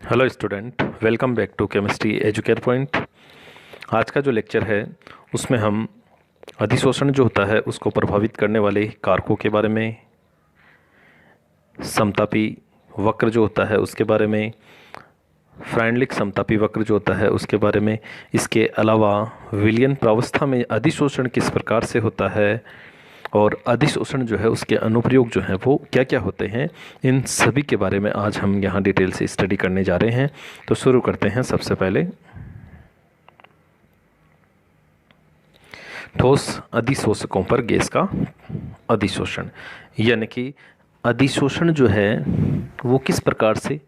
Hello student, welcome back to chemistry educate point. आज का जो लेक्चर है उसमें हम अधिशोषण जो होता है उसको प्रभावित करने वाले कारकों के बारे में, समतापी वक्र जो होता है उसके बारे में, फ्राइडलिक समतापी वक्र जो होता है उसके बारे में, इसके अलावा विलियन प्रावस्था में अधिशोषण किस प्रकार से होता है और अधिशोषण जो है उसके अनुप्रयोग जो हैं वो क्या क्या होते हैं, इन सभी के बारे में आज हम यहाँ डिटेल से स्टडी करने जा रहे हैं। तो शुरू करते हैं। सबसे पहले ठोस अधिशोषकों पर गैस का अधिशोषण, यानी कि अधिशोषण जो है वो किस प्रकार से,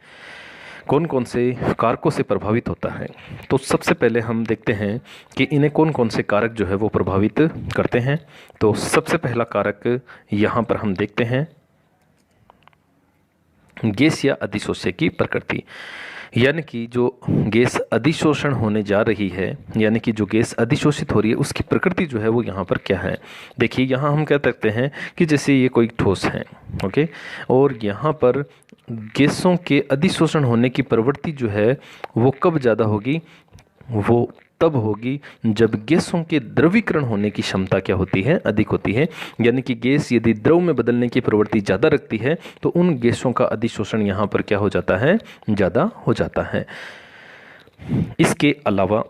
कौन कौन से कारकों से प्रभावित होता है। तो सबसे पहले हम देखते हैं कि इन्हें कौन कौन से कारक जो है वो प्रभावित करते हैं। तो सबसे पहला कारक यहाँ पर हम देखते हैं गैस या अधिशोष्य की प्रकृति, यानी कि जो गैस अधिशोषण होने जा रही है, यानी कि जो गैस अधिशोषित हो रही है उसकी प्रकृति जो है वो यहाँ पर क्या है। देखिए यहाँ हम कह सकते हैं कि जैसे ये कोई ठोस है, ओके, और यहाँ पर गैसों के अधिशोषण होने की प्रवृत्ति जो है वो कब ज़्यादा होगी, वो तब होगी जब गैसों के द्रवीकरण होने की क्षमता क्या होती है, अधिक होती है। यानी कि गैस यदि द्रव में बदलने की प्रवृत्ति ज़्यादा रखती है तो उन गैसों का अधिशोषण यहाँ पर क्या हो जाता है, ज़्यादा हो जाता है। इसके अलावा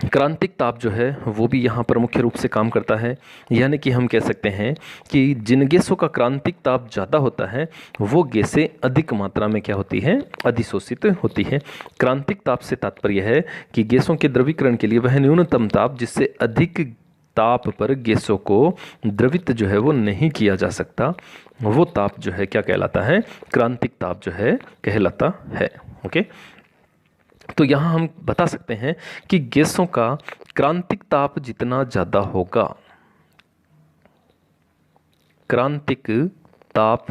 क्रांतिक ताप जो है वो भी यहाँ पर मुख्य रूप से काम करता है। यानी कि हम कह सकते हैं कि जिन गैसों का क्रांतिक ताप ज़्यादा होता है वो गैसें अधिक मात्रा में क्या होती हैं, अधिशोषित होती हैं। क्रांतिक ताप से तात्पर्य है कि गैसों के द्रवीकरण के लिए वह न्यूनतम ताप जिससे अधिक ताप पर गैसों को द्रवित जो है वो नहीं किया जा सकता, वो ताप जो है क्या कहलाता है, क्रांतिक ताप जो है कहलाता है। ओके, तो यहाँ हम बता सकते हैं कि गैसों का क्रांतिक ताप जितना ज़्यादा होगा, क्रांतिक ताप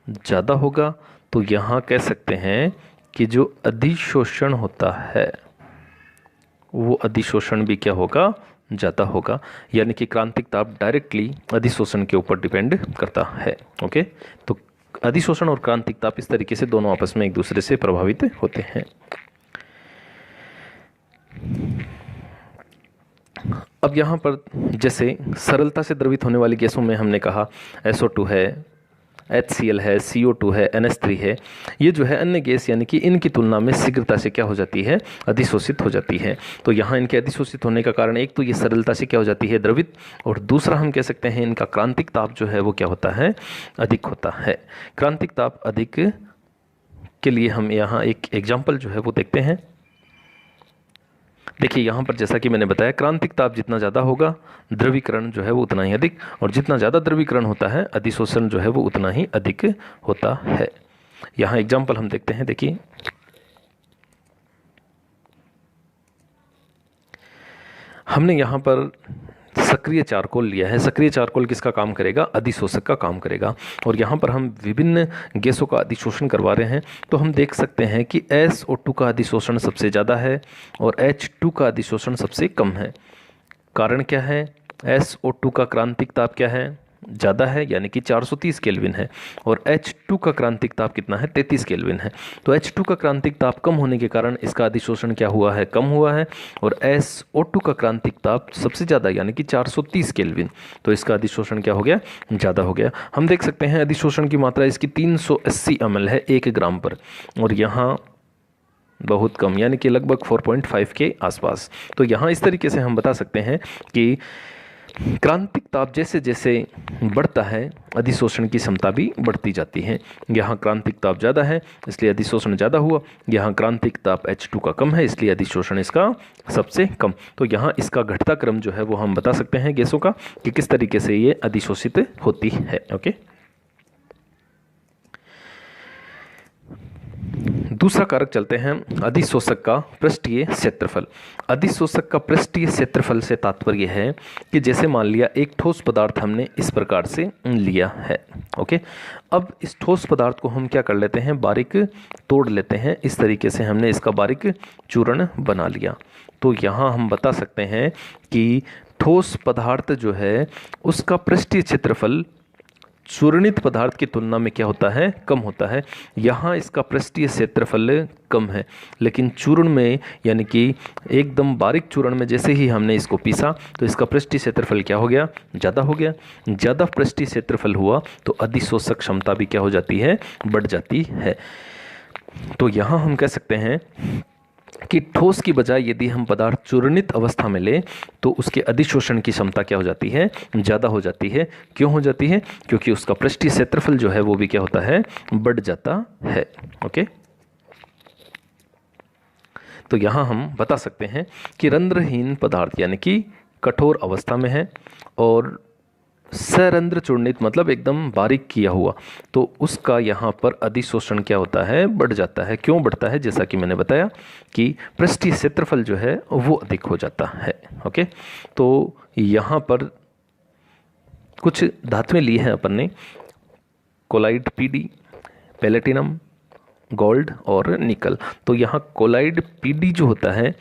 ज़्यादा होगा, तो यहाँ कह सकते हैं कि जो अधिशोषण होता है वो अधिशोषण भी क्या होगा, ज़्यादा होगा। यानी कि क्रांतिक ताप डायरेक्टली अधिशोषण के ऊपर डिपेंड करता है। ओके, तो अधिशोषण और क्रांतिक ताप इस तरीके से दोनों आपस में एक दूसरे से प्रभावित होते हैं। अब यहाँ पर जैसे सरलता से द्रवित होने वाली गैसों में हमने कहा SO2 है, HCl है, CO2 है, NH3 है। ये जो है अन्य गैस यानी कि इनकी तुलना में शीघ्रता से क्या हो जाती है, अधिशोषित हो जाती है। तो यहाँ इनके अधिशोषित होने का कारण एक तो ये सरलता से क्या हो जाती है, द्रवित, और दूसरा हम कह सकते हैं इनका क्रांतिक ताप जो है वो क्या होता है, अधिक होता है। क्रांतिक ताप अधिक के लिए हम यहाँ एक एग्जाम्पल जो है वो देखते हैं। देखिए यहाँ पर जैसा कि मैंने बताया, क्रांतिक ताप जितना ज़्यादा होगा द्रवीकरण जो है वो उतना ही अधिक, और जितना ज़्यादा द्रवीकरण होता है अधिशोषण जो है वो उतना ही अधिक होता है। यहाँ एग्जाम्पल हम देखते हैं। देखिए हमने यहाँ पर सक्रिय चारकोल लिया है। सक्रिय चारकोल किसका काम करेगा, अधिशोषक का काम करेगा। और यहाँ पर हम विभिन्न गैसों का अधिशोषण करवा रहे हैं। तो हम देख सकते हैं कि SO2 का अधिशोषण सबसे ज़्यादा है और H2 का अधिशोषण सबसे कम है। कारण क्या है, SO2 का क्रांतिक ताप क्या है, ज़्यादा है, यानी कि 430 केल्विन है, और H2 का क्रांतिक ताप कितना है, 33 केल्विन है। तो H2 का क्रांतिक ताप कम होने के कारण इसका अधिशोषण क्या हुआ है, कम हुआ है, और SO2 का क्रांतिक ताप सबसे ज़्यादा यानी कि 430 केल्विन, तो इसका अधिशोषण क्या हो गया, ज़्यादा हो गया। हम देख सकते हैं अधिशोषण की मात्रा इसकी 380 ml है 1 ग्राम पर, और यहाँ बहुत कम यानी कि लगभग 4.5 के आसपास। तो यहाँ इस तरीके से हम बता सकते हैं कि क्रांतिक ताप जैसे जैसे बढ़ता है अधिशोषण की क्षमता भी बढ़ती जाती है। यहाँ क्रांतिक ताप ज़्यादा है इसलिए अधिशोषण ज़्यादा हुआ, यहाँ क्रांतिक ताप H2 का कम है इसलिए अधिशोषण इसका सबसे कम। तो यहाँ इसका घटता क्रम जो है वो हम बता सकते हैं गैसों का कि किस तरीके से ये अधिशोषित होती है। ओके, दूसरा कारक चलते हैं अधिशोषक का पृष्ठीय क्षेत्रफल। अधिशोषक का पृष्ठीय क्षेत्रफल से तात्पर्य है कि जैसे मान लिया एक ठोस पदार्थ हमने इस प्रकार से लिया है। ओके, अब इस ठोस पदार्थ को हम क्या कर लेते हैं, बारीक तोड़ लेते हैं। इस तरीके से हमने इसका बारीक चूर्ण बना लिया। तो यहाँ हम बता सकते हैं कि ठोस पदार्थ जो है उसका पृष्ठीय क्षेत्रफल चूर्णित पदार्थ की तुलना में क्या होता है, कम होता है। यहाँ इसका पृष्ठीय क्षेत्रफल कम है, लेकिन चूर्ण में यानी कि एकदम बारीक चूर्ण में जैसे ही हमने इसको पीसा तो इसका पृष्ठीय क्षेत्रफल क्या हो गया, ज़्यादा हो गया। ज़्यादा पृष्ठीय क्षेत्रफल हुआ तो अधिशोषक क्षमता भी क्या हो जाती है, बढ़ जाती है। तो यहाँ हम कह सकते हैं कि ठोस की बजाय यदि हम पदार्थ चूर्णित अवस्था में ले तो उसके अधिशोषण की क्षमता क्या हो जाती है, ज़्यादा हो जाती है। क्यों हो जाती है, क्योंकि उसका पृष्ठीय क्षेत्रफल जो है वो भी क्या होता है, बढ़ जाता है। ओके, तो यहाँ हम बता सकते हैं कि रंध्रहीन पदार्थ यानी कि कठोर अवस्था में है और सरंध्र चूर्णित मतलब एकदम बारीक किया हुआ, तो उसका यहाँ पर अधिशोषण क्या होता है, बढ़ जाता है। क्यों बढ़ता है, जैसा कि मैंने बताया कि पृष्ठीय क्षेत्रफल जो है वो अधिक हो जाता है। ओके, तो यहाँ पर कुछ धातुएं ली हैं अपन ने, कोलाइड पीडी, पैलेटिनम, गोल्ड और निकल। तो यहाँ कोलाइड पीडी जो होता है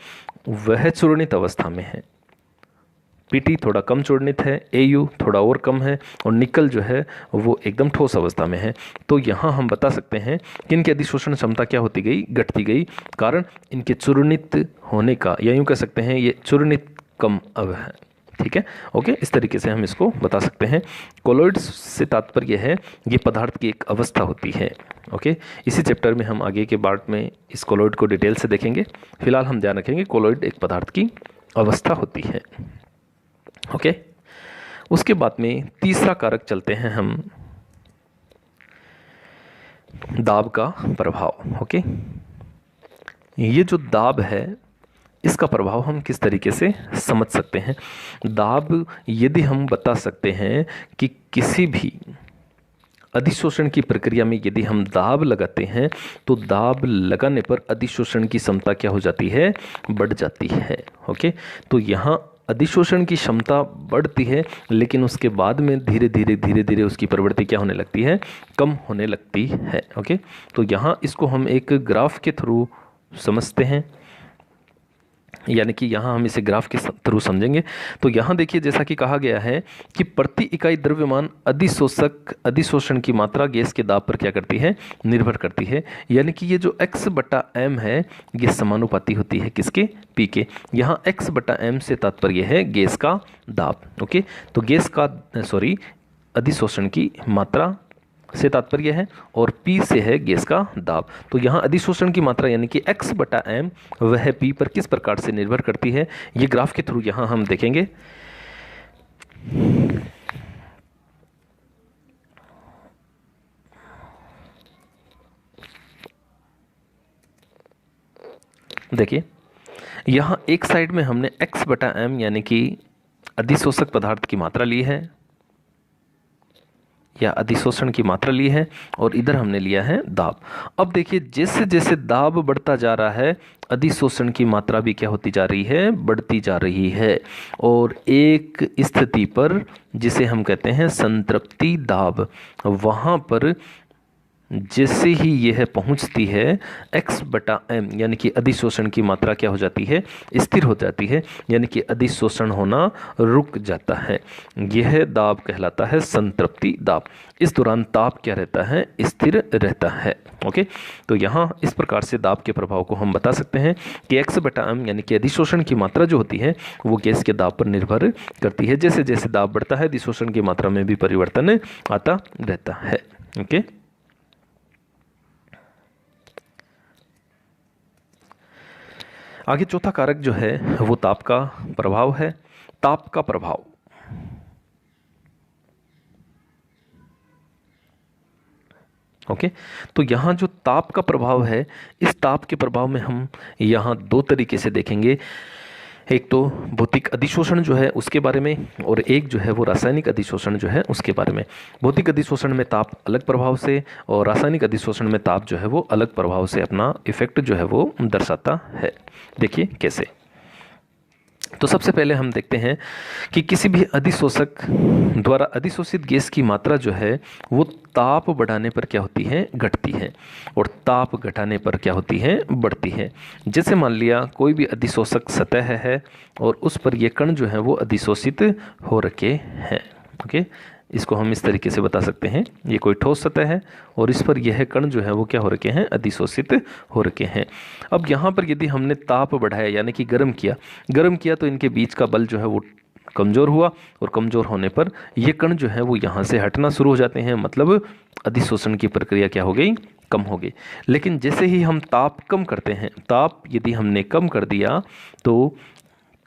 वह चूर्णित अवस्था में है, पीटी थोड़ा कम चूर्णित है, एयू थोड़ा और कम है और निकल जो है वो एकदम ठोस अवस्था में है। तो यहाँ हम बता सकते हैं कि इनकी अधिशोषण क्षमता क्या होती गई, घटती गई, कारण इनके चूर्णित होने का, या यूँ कह सकते हैं ये चूर्णित कम अब है। ठीक है, ओके, इस तरीके से हम इसको बता सकते हैं। कोलॉइड से तात्पर्य है ये पदार्थ की एक अवस्था होती है। ओके, इसी चैप्टर में हम आगे के पार्ट में इस कोलॉइड को डिटेल से देखेंगे। फिलहाल हम ध्यान रखेंगे कोलॉइड एक पदार्थ की अवस्था होती है। ओके, उसके बाद में तीसरा कारक चलते हैं हम, दाब का प्रभाव। ओके, ये जो दाब है इसका प्रभाव हम किस तरीके से समझ सकते हैं। दाब यदि हम बता सकते हैं कि किसी भी अधिशोषण की प्रक्रिया में यदि हम दाब लगाते हैं तो दाब लगाने पर अधिशोषण की क्षमता क्या हो जाती है, बढ़ जाती है। ओके, तो यहाँ अधिशोषण की क्षमता बढ़ती है, लेकिन उसके बाद में धीरे धीरे उसकी प्रवृत्ति क्या होने लगती है, कम होने लगती है। ओके, तो यहाँ इसको हम एक ग्राफ के थ्रू समझते हैं, यानी कि यहाँ हम इसे ग्राफ के थ्रू समझेंगे। तो यहाँ देखिए, जैसा कि कहा गया है कि प्रति इकाई द्रव्यमान अधिशोषण की मात्रा गैस के दाब पर क्या करती है, निर्भर करती है। यानी कि ये जो x/m है ये समानुपाती होती है किसके, P के। यहाँ x/m से तात्पर्य है गैस का दाब। ओके, तो गैस का अधिशोषण की मात्रा से तात्पर्य है और P से है गैस का दाब। तो यहाँ अधिशोषण की मात्रा यानी कि x/m वह P पर किस प्रकार से निर्भर करती है, ये ग्राफ के थ्रू यहाँ हम देखेंगे। देखिए, यहाँ एक साइड में हमने x/m यानी कि अधिशोषक पदार्थ की मात्रा ली है या अधिशोषण की मात्रा ली है और इधर हमने लिया है दाब। अब देखिए, जैसे जैसे दाब बढ़ता जा रहा है अधिशोषण की मात्रा भी क्या होती जा रही है, बढ़ती जा रही है। और एक स्थिति पर जिसे हम कहते हैं संतृप्ति दाब, वहाँ पर जैसे ही यह पहुंचती है x/m यानी कि अधिशोषण की मात्रा क्या हो जाती है, स्थिर हो जाती है, यानी कि अधिशोषण होना रुक जाता है। यह दाब कहलाता है संतृप्ति दाब। इस दौरान ताप क्या रहता है, स्थिर रहता है। ओके, तो यहाँ इस प्रकार से दाब के प्रभाव को हम बता सकते हैं कि x/m यानी कि अधिशोषण की मात्रा जो होती है वो गैस के दाब पर निर्भर करती है। जैसे जैसे दाब बढ़ता है अधिशोषण की मात्रा में भी परिवर्तन आता रहता है। ओके, आगे चौथा कारक जो है वो ताप का प्रभाव है। ताप का प्रभाव, ओके, तो यहाँ जो ताप का प्रभाव है, इस ताप के प्रभाव में हम यहाँ दो तरीके से देखेंगे। एक तो भौतिक अधिशोषण जो है उसके बारे में, और एक जो है वो रासायनिक अधिशोषण जो है उसके बारे में। भौतिक अधिशोषण में ताप अलग प्रभाव से और रासायनिक अधिशोषण में ताप जो है वो अलग प्रभाव से अपना इफेक्ट जो है वो दर्शाता है। देखिए कैसे। तो सबसे पहले हम देखते हैं कि किसी भी अधिशोषक द्वारा अधिशोषित गैस की मात्रा जो है वो ताप बढ़ाने पर क्या होती है, घटती है, और ताप घटाने पर क्या होती है, बढ़ती है। जैसे मान लिया कोई भी अधिशोषक सतह है और उस पर ये कण जो है वो अधिशोषित हो रखे हैं। ओके, इसको हम इस तरीके से बता सकते हैं, ये कोई ठोस सतह है और इस पर यह कण जो है वो क्या हो रखे हैं, अधिशोषित हो रखे हैं। अब यहाँ पर यदि हमने ताप बढ़ाया यानी कि गर्म किया तो इनके बीच का बल जो है वो कमज़ोर हुआ और कमज़ोर होने पर ये कण जो है वो यहाँ से हटना शुरू हो जाते हैं, मतलब अधिशोषण की प्रक्रिया क्या हो गई, कम हो गई। लेकिन जैसे ही हम ताप कम करते हैं, ताप यदि हमने कम कर दिया तो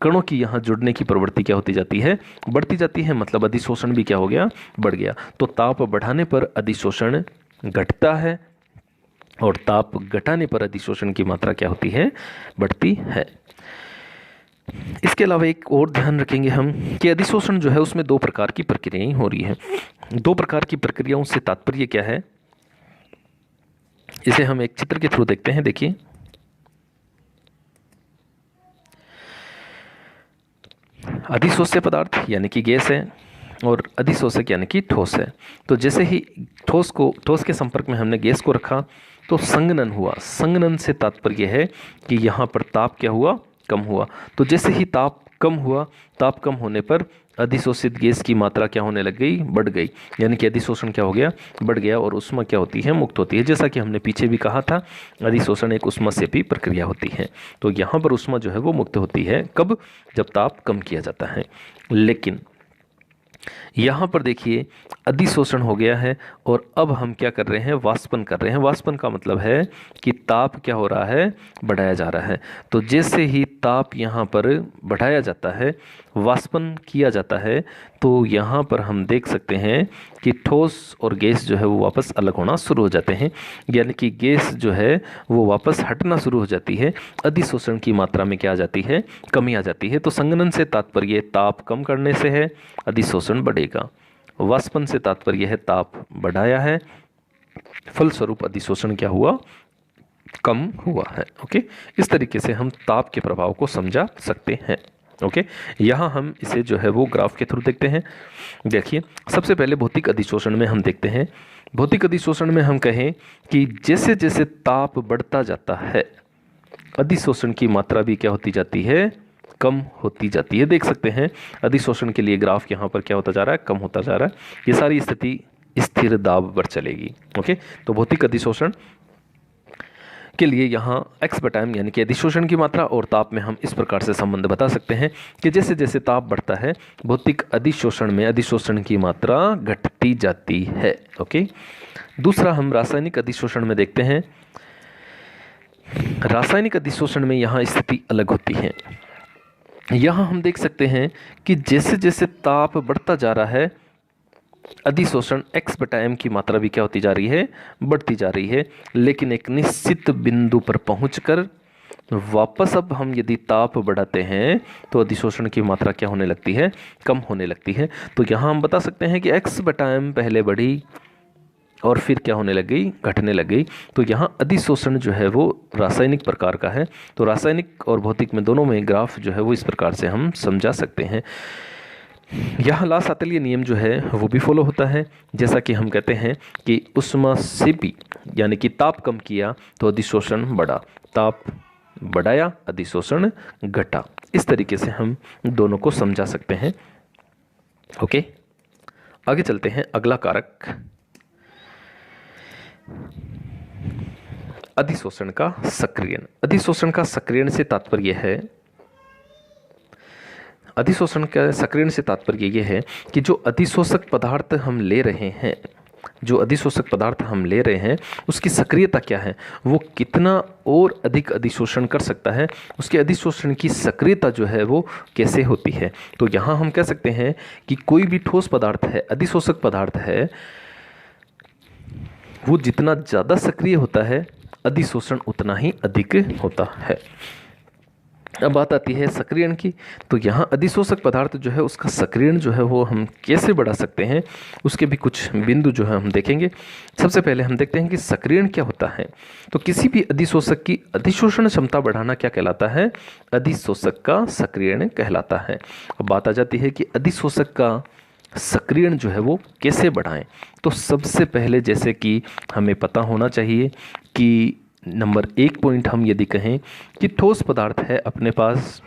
कणों की यहाँ जुड़ने की प्रवृत्ति क्या होती जाती है, बढ़ती जाती है, मतलब अधिशोषण भी क्या हो गया, बढ़ गया। तो ताप बढ़ाने पर अधिशोषण घटता है और ताप घटाने पर अधिशोषण की मात्रा क्या होती है, बढ़ती है। इसके अलावा एक और ध्यान रखेंगे हम कि अधिशोषण जो है उसमें दो प्रकार की प्रक्रियाएं हो रही हैं। दो प्रकार की प्रक्रियाओं से तात्पर्य क्या है, इसे हम एक चित्र के थ्रू देखते हैं। देखिए, अधिशोष्य पदार्थ यानी कि गैस है और अधिशोषक यानी कि ठोस है। तो जैसे ही ठोस के संपर्क में हमने गैस को रखा तो संघनन हुआ। संघनन से तात्पर्य है कि यहाँ पर ताप क्या हुआ, कम हुआ। तो जैसे ही ताप कम हुआ, ताप कम होने पर अधिशोषित गैस की मात्रा क्या होने लग गई, बढ़ गई, यानी कि अधिशोषण क्या हो गया, बढ़ गया और ऊष्मा क्या होती है, मुक्त होती है। जैसा कि हमने पीछे भी कहा था, अधिशोषण एक ऊष्मासेपी प्रक्रिया होती है। तो यहाँ पर ऊष्मा जो है वो मुक्त होती है, कब, जब ताप कम किया जाता है। लेकिन यहाँ पर देखिए अधिशोषण हो गया है और अब हम क्या कर रहे हैं, वाष्पन कर रहे हैं। वाष्पन का मतलब है कि ताप क्या हो रहा है, बढ़ाया जा रहा है। तो जैसे ही ताप यहाँ पर बढ़ाया जाता है, वाष्पन किया जाता है, तो यहाँ पर हम देख सकते हैं कि ठोस और गैस जो है वो वापस अलग होना शुरू हो जाते हैं, यानी कि गैस जो है वो वापस हटना शुरू हो जाती है। अधिशोषण की मात्रा में क्या आ जाती है, कमी आ जाती है। तो संघनन से तात्पर्य ताप कम करने से है, अधिशोषण बढ़ेगा। वाष्पन से तात्पर्य है ताप बढ़ाया है, फलस्वरूप अधिशोषण क्या हुआ, कम हुआ है। ओके, इस तरीके से हम ताप के प्रभाव को समझा सकते हैं। ओके, यहाँ हम इसे जो है वो ग्राफ के थ्रू देखते हैं। देखिए, सबसे पहले भौतिक अधिशोषण में हम देखते हैं। भौतिक अधिशोषण में हम कहें कि जैसे जैसे ताप बढ़ता जाता है, अधिशोषण की मात्रा भी क्या होती जाती है, कम होती जाती है। देख सकते हैं अधिशोषण के लिए ग्राफ यहाँ पर क्या होता जा रहा है, कम होता जा रहा है। ये सारी स्थिति स्थिर दाब पर चलेगी। ओके, तो भौतिक अधिशोषण के लिए यहाँ x/m यानी कि अधिशोषण की मात्रा और ताप में हम इस प्रकार से संबंध बता सकते हैं कि जैसे जैसे ताप बढ़ता है, भौतिक अधिशोषण में अधिशोषण की मात्रा घटती जाती है। ओके, दूसरा हम रासायनिक अधिशोषण में देखते हैं। रासायनिक अधिशोषण में यहाँ स्थिति अलग होती है। यहाँ हम देख सकते हैं कि जैसे जैसे ताप बढ़ता जा रहा है, अधिशोषण x/m की मात्रा भी क्या होती जा रही है, बढ़ती जा रही है। लेकिन एक निश्चित बिंदु पर पहुंचकर वापस अब हम यदि ताप बढ़ाते हैं तो अधिशोषण की मात्रा क्या होने लगती है, कम होने लगती है। तो यहाँ हम बता सकते हैं कि x/m पहले बढ़ी और फिर क्या होने लग गई, घटने लग गई। तो यहाँ अधिशोषण जो है वो रासायनिक प्रकार का है। तो रासायनिक और भौतिक में दोनों में ग्राफ जो है वो इस प्रकार से हम समझा सकते हैं। यहाँ ला सातल्य नियम जो है वो भी फॉलो होता है। जैसा कि हम कहते हैं कि ऊष्मासेपी यानी कि ताप कम किया तो अधिशोषण बढ़ा, ताप बढ़ाया अधिशोषण घटा। इस तरीके से हम दोनों को समझा सकते हैं। ओके, आगे चलते हैं। अगला कारक अधिशोषण का सक्रियण। अधिशोषण का सक्रियण से तात्पर्य है, अधिशोषण का सक्रियण से तात्पर्य यह है कि जो अधिशोषक पदार्थ हम ले रहे हैं, जो अधिशोषक पदार्थ हम ले रहे हैं उसकी सक्रियता क्या है, वो कितना और अधिक अधिशोषण कर सकता है, उसके अधिशोषण की सक्रियता जो है वो कैसे होती है। तो यहाँ हम कह सकते हैं कि कोई भी ठोस पदार्थ है, अधिशोषक पदार्थ है, वो जितना ज़्यादा सक्रिय होता है अधिशोषण उतना ही अधिक होता है। अब बात आती है सक्रियण की। तो यहाँ अधिशोषक पदार्थ जो है उसका सक्रियण जो है वो हम कैसे बढ़ा सकते हैं, उसके भी कुछ बिंदु जो है हम देखेंगे। सबसे पहले हम देखते हैं कि सक्रियण क्या होता है। तो किसी भी अधिशोषक की अधिशोषण क्षमता बढ़ाना क्या कहलाता है, अधिशोषक का सक्रियण कहलाता है। अब बात आ जाती है कि अधिशोषक का सक्रियण जो है वो कैसे बढ़ाएं। तो सबसे पहले जैसे कि हमें पता होना चाहिए कि नंबर 1 पॉइंट हम यदि कहें कि ठोस पदार्थ है अपने पास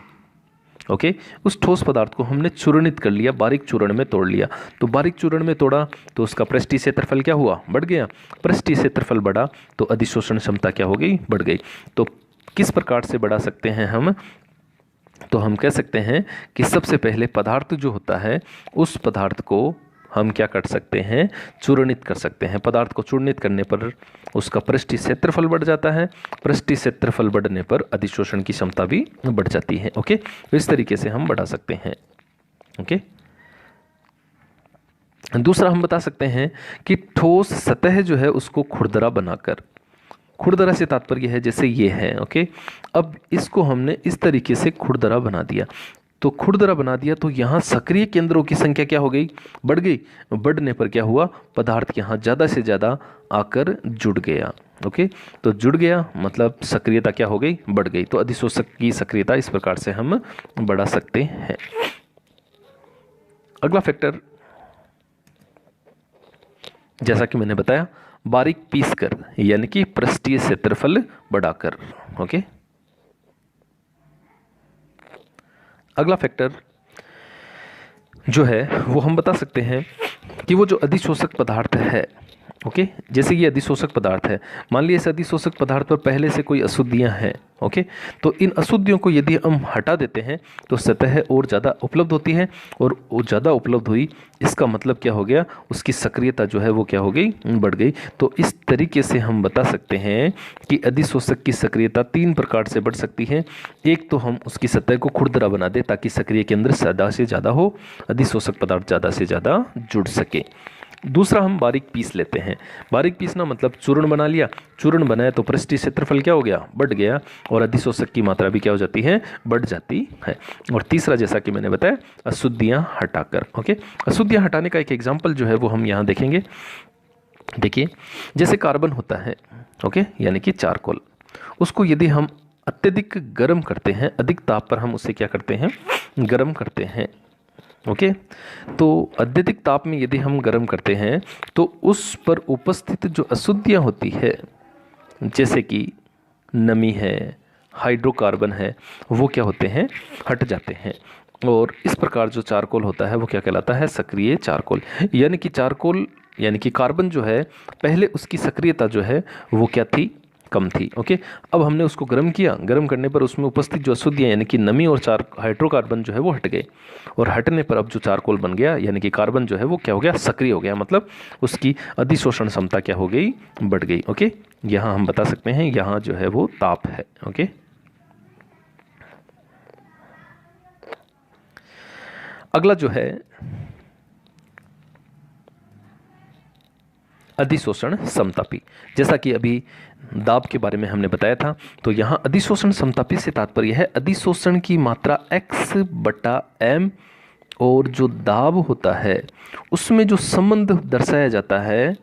ओके, उस ठोस पदार्थ को हमने चूर्णित कर लिया, बारीक चूर्ण में तोड़ लिया। तो बारीक चूर्ण में तोड़ा तो उसका पृष्ठीय क्षेत्रफल क्या हुआ, बढ़ गया। पृष्ठीय क्षेत्रफल बढ़ा तो अधिशोषण क्षमता क्या हो गई, बढ़ गई। तो किस प्रकार से बढ़ा सकते हैं हम, तो हम कह सकते हैं कि सबसे पहले पदार्थ जो होता है उस पदार्थ को हम क्या कर सकते हैं, चूर्णित कर सकते हैं। पदार्थ को चूर्णित करने पर उसका पृष्ठीय क्षेत्रफल बढ़ जाता है, पृष्ठीय क्षेत्रफल बढ़ने पर अधिशोषण की क्षमता भी बढ़ जाती है। ओके, तो इस तरीके से हम बढ़ा सकते हैं। ओके, दूसरा हम बता सकते हैं कि ठोस सतह जो है उसको खुरदरा बनाकर, खुरदरा से तात्पर्य है जैसे ये है। ओके, अब इसको हमने इस तरीके से खुरदरा बना दिया। तो खुरदरा बना दिया तो यहाँ सक्रिय केंद्रों की संख्या क्या हो गई, बढ़ गई। बढ़ने पर क्या हुआ, पदार्थ यहाँ ज़्यादा से ज़्यादा आकर जुड़ गया। ओके, तो जुड़ गया मतलब सक्रियता क्या हो गई, बढ़ गई। तो अधिशोषक की सक्रियता इस प्रकार से हम बढ़ा सकते हैं। अगला फैक्टर, जैसा कि मैंने बताया, बारीक पीस कर यानी कि पृष्ठीय क्षेत्रफल बढ़ाकर। ओके, अगला फैक्टर जो है वो हम बता सकते हैं कि वो जो अधिशोषक पदार्थ है, ओके, जैसे ये अधिशोषक पदार्थ है, मान लिया इस अधिशोषक पदार्थ पर पहले से कोई अशुद्धियां हैं। ओके, तो इन अशुद्धियों को यदि हम हटा देते हैं तो सतह और ज़्यादा उपलब्ध होती है, और वो ज़्यादा उपलब्ध हुई इसका मतलब क्या हो गया, उसकी सक्रियता जो है वो क्या हो गई, बढ़ गई। तो इस तरीके से हम बता सकते हैं कि अधिशोषक की सक्रियता 3 प्रकार से बढ़ सकती है। एक तो हम उसकी सतह को खुरदरा बना दें ताकि सक्रिय केंद्र ज़्यादा से ज़्यादा हो, अधिशोषक पदार्थ ज़्यादा से ज़्यादा जुड़ सके। दूसरा हम बारीक पीस लेते हैं। बारीक पीसना मतलब चूर्ण बना लिया, चूर्ण बनाया तो पृष्ठीय क्षेत्रफल क्या हो गया, बढ़ गया, और अधिशोषक की मात्रा भी क्या हो जाती है, बढ़ जाती है। और तीसरा जैसा कि मैंने बताया, अशुद्धियां हटाकर। ओके, अशुद्धियां हटाने का एक एग्जाम्पल जो है वो हम यहाँ देखेंगे। देखिए, जैसे कार्बन होता है, ओके, यानी कि चारकोल, उसको यदि हम अत्यधिक गर्म करते हैं, अधिक ताप पर हम उसे क्या करते हैं, गर्म करते हैं। ओके, तो अत्यधिक ताप में यदि हम गर्म करते हैं तो उस पर उपस्थित जो अशुद्धियां होती है, जैसे कि नमी है, हाइड्रोकार्बन है, वो क्या होते हैं, हट जाते हैं। और इस प्रकार जो चारकोल होता है वो क्या कहलाता है, सक्रिय चारकोल। यानी कि चारकोल यानी कि कार्बन जो है, पहले उसकी सक्रियता जो है वो क्या थी, कम थी। ओके, अब हमने उसको गर्म किया, गर्म करने पर उसमें उपस्थित जो अशुद्धियां यानी कि नमी और हाइड्रोकार्बन जो है वो हट गए, और हटने पर अब जो चारकोल बन गया यानी कि कार्बन जो है वो क्या हो गया, सक्रिय हो गया, मतलब उसकी अधिशोषण क्षमता क्या हो गई, बढ़ गई। ओके, यहाँ हम बता सकते हैं यहाँ जो है वो ताप है। ओके, अगला जो है अधिशोषण समतापी। जैसा कि अभी दाब के बारे में हमने बताया था, तो यहाँ अधिशोषण समतापी से तात्पर्य है अधिशोषण की मात्रा x/m, और जो दाब होता है उसमें जो संबंध दर्शाया जाता है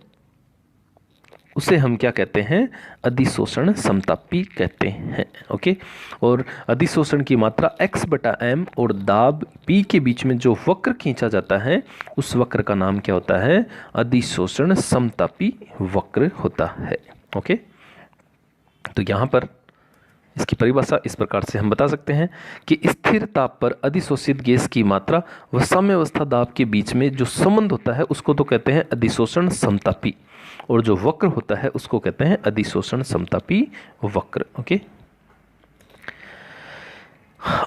उसे हम क्या कहते हैं, अधिशोषण समतापी कहते हैं। ओके, और अधिशोषण की मात्रा x/m और दाब p के बीच में जो वक्र खींचा जाता है उस वक्र का नाम क्या होता है, अधिशोषण समतापी वक्र होता है। ओके, तो यहाँ पर इसकी परिभाषा इस प्रकार से हम बता सकते हैं कि स्थिर ताप पर अधिशोषित गैस की मात्रा व साम्यावस्था दाब के बीच में जो संबंध होता है उसको तो कहते हैं अधिशोषण समतापी, और जो वक्र होता है उसको कहते हैं अधिशोषण समतापी वक्र। ओके,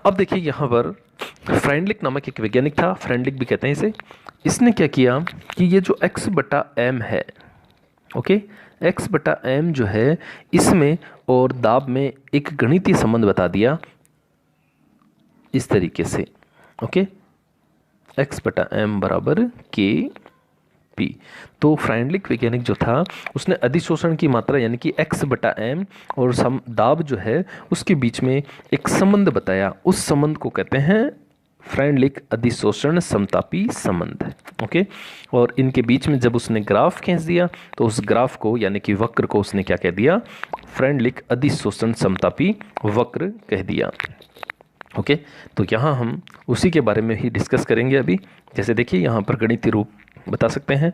अब देखिए यहाँ पर फ्रेंडलिक नामक एक वैज्ञानिक था, फ्रेंडलिक भी कहते हैं इसे। इसने क्या किया कि ये जो x/m है, ओके, x/m जो है इसमें और दाब में एक गणितीय संबंध बता दिया इस तरीके से। ओके, x/m बराबर kp। तो फ्रेंडलिक वैज्ञानिक जो था उसने अधिशोषण की मात्रा यानी कि x/m और दाब जो है उसके बीच में एक संबंध बताया, उस संबंध को कहते हैं फ्रेंडलिक अधिशोषण समतापी संबंध। ओके, और इनके बीच में जब उसने ग्राफ खींच दिया तो उस ग्राफ को यानी कि वक्र को उसने क्या कह दिया, फ्रेंडलिक अधिशोषण समतापी वक्र कह दिया। ओके, तो यहाँ हम उसी के बारे में ही डिस्कस करेंगे अभी। जैसे देखिए यहाँ पर गणितीय रूप बता सकते हैं,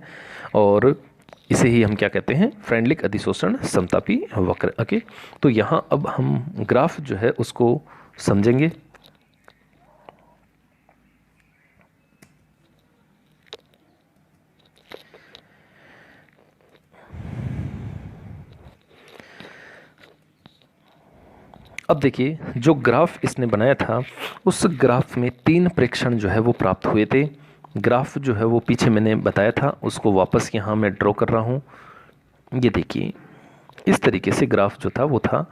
और इसे ही हम क्या कहते हैं, फ्रेंडलिक अधिशोषण समतापी वक्र। ओके, तो यहाँ अब हम ग्राफ जो है उसको समझेंगे। अब देखिए जो ग्राफ इसने बनाया था उस ग्राफ में 3 प्रेक्षण जो है वो प्राप्त हुए थे। ग्राफ जो है वो पीछे मैंने बताया था, उसको वापस यहाँ मैं ड्रॉ कर रहा हूँ। ये देखिए इस तरीके से ग्राफ जो था वो था,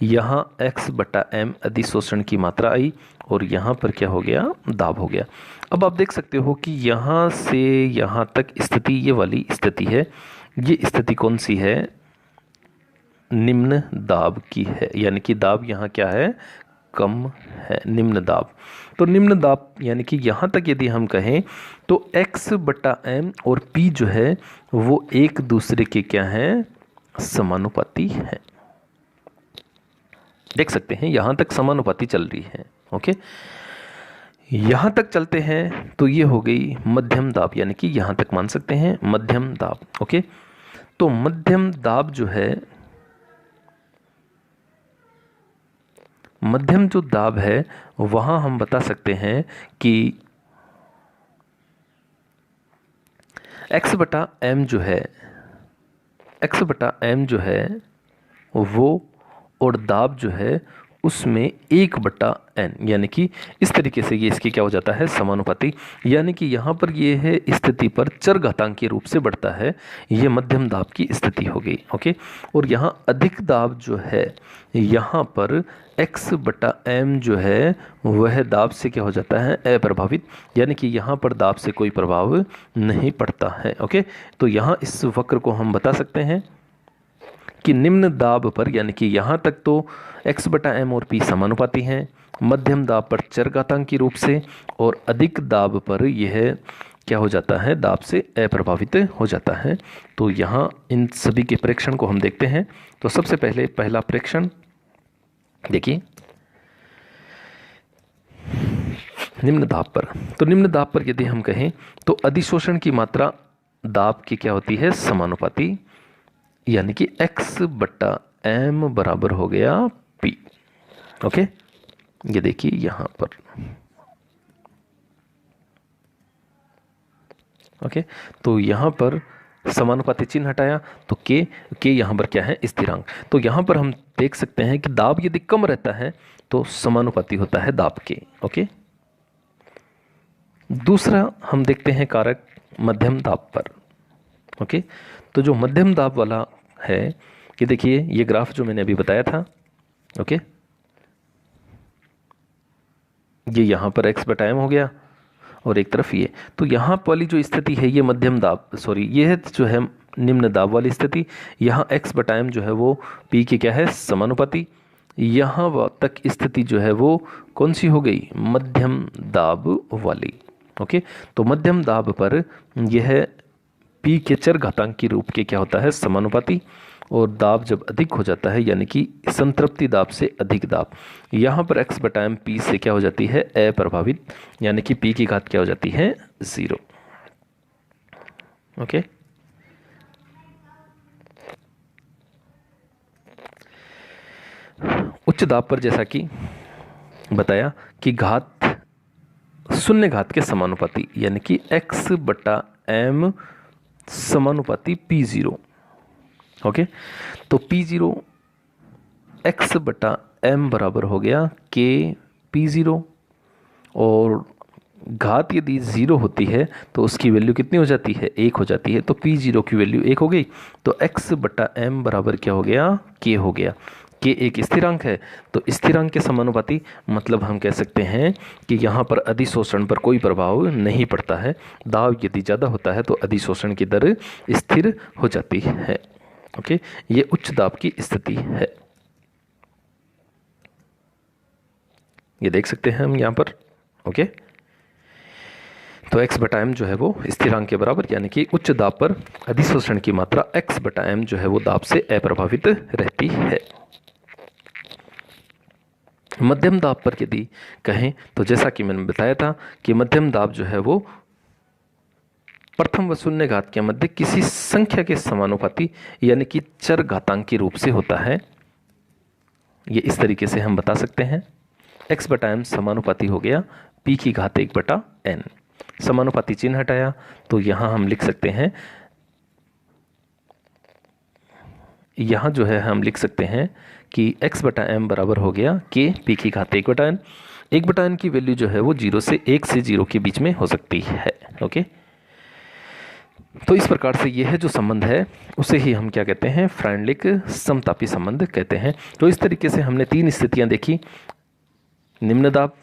यहाँ x/m अधिशोषण की मात्रा आई और यहाँ पर क्या हो गया, दाब हो गया। अब आप देख सकते हो कि यहाँ से यहाँ तक स्थिति ये वाली स्थिति है। ये स्थिति कौन सी है, निम्न दाब की है, यानी कि दाब यहाँ क्या है, कम है, निम्न दाब। तो निम्न दाब यानी कि यहाँ तक यदि हम कहें तो x/m और p जो है वो एक दूसरे के क्या हैं, समानुपाती है। देख सकते हैं यहाँ तक समानुपाती चल रही है। ओके, यहाँ तक चलते हैं तो ये हो गई मध्यम दाब, यानी कि यहाँ तक मान सकते हैं मध्यम दाब। ओके, तो मध्यम दाब जो है, मध्यम जो दाब है वहाँ हम बता सकते हैं कि x/m जो है, x/m जो है वो और दाब जो है उसमें 1/n, यानी कि इस तरीके से ये इसकी क्या हो जाता है, समानुपाती। यानी कि यहाँ पर ये है स्थिति पर चरघातांकीय रूप से बढ़ता है, ये मध्यम दाब की स्थिति हो गई। ओके, और यहाँ अधिक दाब जो है, यहाँ पर x/m जो है वह दाब से क्या हो जाता है, अप्रभावित, यानी कि यहाँ पर दाब से कोई प्रभाव नहीं पड़ता है। ओके, तो यहाँ इस वक्र को हम बता सकते हैं कि निम्न दाब पर, यानी कि यहाँ तक तो x/m और p समानुपाती हैं, मध्यम दाब पर चरघातांकी रूप से, और अधिक दाब पर यह क्या हो जाता है, दाब से अप्रभावित हो जाता है। तो यहाँ इन सभी के प्रेक्षण को हम देखते हैं। तो सबसे पहले पहला प्रेक्षण देखिए, निम्न दाब पर। तो निम्न दाब पर यदि हम कहें तो अधिशोषण की मात्रा दाब की क्या होती है, समानुपाती, यानी कि x/m बराबर हो गया p। ओके, ये देखिए यहाँ पर। ओके, तो यहाँ पर समानुपाती चिन्ह हटाया तो k यहाँ पर क्या है, स्थिरांक। तो यहाँ पर हम देख सकते हैं कि दाब यदि कम रहता है तो समानुपाती होता है दाब के। ओके, दूसरा हम देखते हैं कारक मध्यम दाब पर। ओके, तो जो मध्यम दाब वाला है, ये देखिए ये ग्राफ जो मैंने अभी बताया था। ओके, ये यहाँ पर x/m हो गया और एक तरफ ये, तो यहाँ वाली जो स्थिति है ये मध्यम दाब, सॉरी ये है जो है निम्न दाब वाली स्थिति। यहाँ x/m जो है वो p की क्या है, समानुपाती। यहाँ तक स्थिति जो है वो कौन सी हो गई, मध्यम दाब वाली। ओके, तो मध्यम दाब पर यह p के चरघातांकी रूप के क्या होता है, समानुपाती, और दाब जब अधिक हो जाता है यानी कि संतृप्ति दाब से अधिक दाब, यहाँ पर x/m p से क्या हो जाती है, अप्रभावित, यानी कि p की घात क्या हो जाती है, 0। ओके, उच्च दाब पर जैसा कि बताया कि घात शून्य घात के समानुपाती, यानी कि x/m समानुपाती p0। ओके, तो p0 x/m बराबर हो गया k p0, और घात यदि 0 होती है तो उसकी वैल्यू कितनी हो जाती है, 1 हो जाती है। तो p0 की वैल्यू 1 हो गई, तो x/m बराबर क्या हो गया, k हो गया। k एक स्थिरांक है, तो स्थिरांक के समानुपाती, मतलब हम कह सकते हैं कि यहाँ पर अधिशोषण पर कोई प्रभाव नहीं पड़ता है। दाब यदि ज़्यादा होता है तो अधिशोषण की दर स्थिर हो जाती है। ओके, ये उच्च दाब की स्थिति है, ये देख सकते हैं हम यहाँ पर। ओके, तो x/m जो है वो स्थिरांक के बराबर, यानी कि उच्च दाब पर अधिशोषण की मात्रा x/m जो है वो दाब से अप्रभावित रहती है। मध्यम दाब पर यदि कहें तो जैसा कि मैंने बताया था कि मध्यम दाब जो है वो प्रथम व शून्य घात के मध्य किसी संख्या के समानुपाती, यानी कि चरघातांकी रूप से होता है। ये इस तरीके से हम बता सकते हैं, x/m समानुपाती हो गया p की घात 1/n। समानुपाती चिन्ह हटाया तो यहाँ हम लिख सकते हैं यहाँ जो है हम लिख सकते हैं कि x बटा एम बराबर हो गया k p की घात 1/n। 1/n की वैल्यू जो है वो 0 से 1 से 0 के बीच में हो सकती है। ओके, तो इस प्रकार से यह जो संबंध है उसे ही हम क्या कहते हैं, फ्राइडलिक समतापी संबंध कहते हैं। तो इस तरीके से हमने 3 स्थितियां देखी। निम्न दाब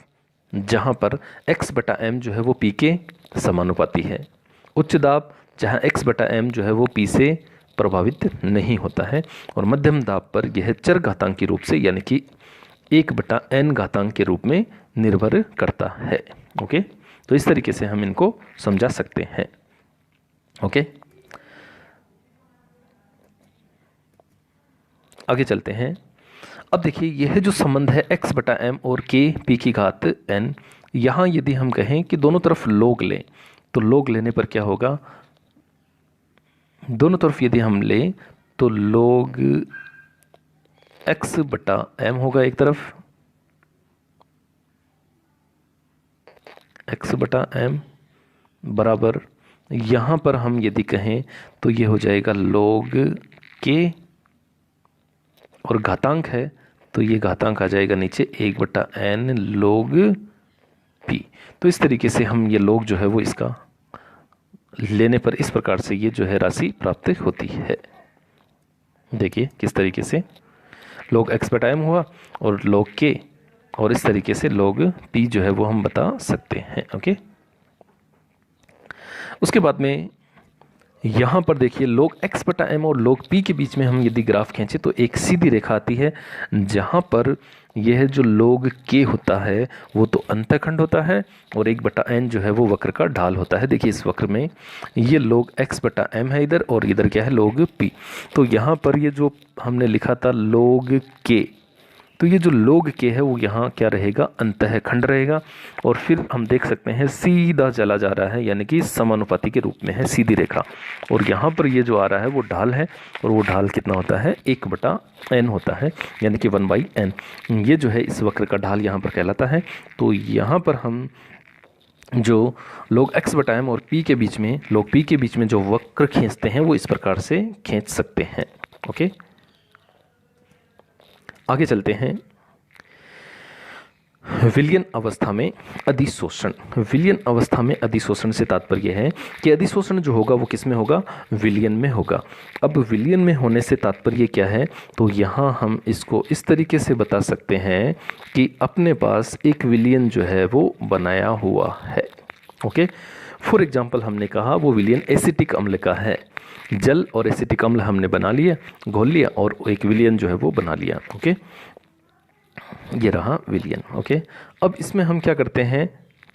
जहां पर x बटा एम जो है वो p के समानुपाती है, उच्च दाब जहां x बटा एम जो है वो p से प्रभावित नहीं होता है, और मध्यम दाब पर यह चर घातांक के रूप से यानी कि 1/n घातांक के रूप में निर्भर करता है। ओके, तो इस तरीके से हम इनको समझा सकते हैं। ओके, आगे चलते हैं। अब देखिए यह जो संबंध है x बटा एम और k p की घात n, यहाँ यदि हम कहें कि दोनों तरफ log लें तो log लेने पर क्या होगा, दोनों तरफ यदि हम लें तो log x बटा एम होगा एक तरफ, x बटा एम बराबर यहाँ पर हम यदि कहें तो ये हो जाएगा log k, और घातांक है तो ये घातांक आ जाएगा नीचे 1/n log p। तो इस तरीके से हम ये log जो है वो इसका लेने पर इस प्रकार से ये जो है राशि प्राप्त होती है। देखिए किस तरीके से log x बटा m हुआ और log k, और इस तरीके से log p जो है वो हम बता सकते हैं। ओके, उसके बाद में यहाँ पर देखिए log x बटा एम और log p के बीच में हम यदि ग्राफ खींचे तो एक सीधी रेखा आती है, जहाँ पर यह जो log k होता है वो तो अंतःखंड होता है और 1/n जो है वो वक्र का ढाल होता है। देखिए इस वक्र में ये log x बटा एम है इधर, और इधर क्या है log p। तो यहाँ पर ये जो हमने लिखा था log k, तो ये जो log k है वो यहाँ क्या रहेगा, अंतःखंड रहेगा, और फिर हम देख सकते हैं सीधा चला जा रहा है, यानी कि समानुपाती के रूप में है सीधी रेखा, और यहाँ पर ये जो आ रहा है वो ढाल है, और वो ढाल कितना होता है 1/n होता है, यानी कि 1/n ये जो है इस वक्र का ढाल यहाँ पर कहलाता है। तो यहाँ पर हम जो log x बटा एम और p के बीच में log p के बीच में जो वक्र खींचते हैं वो इस प्रकार से खींच सकते हैं। ओके, आगे चलते हैं। विलयन अवस्था में अधिशोषण। विलयन अवस्था में अधिशोषण से तात्पर्य है कि अधिशोषण जो होगा वो किस में होगा, विलयन में होगा। अब विलयन में होने से तात्पर्य क्या है, तो यहाँ हम इसको इस तरीके से बता सकते हैं कि अपने पास एक विलयन जो है वो बनाया हुआ है। ओके, फॉर एग्जाम्पल हमने कहा वो विलयन एसिटिक अम्ल का है, जल और एसिटिक अम्ल हमने बना लिया, घोल लिया, और एक विलयन जो है वो बना लिया। ओके, ये रहा विलयन। ओके, अब इसमें हम क्या करते हैं,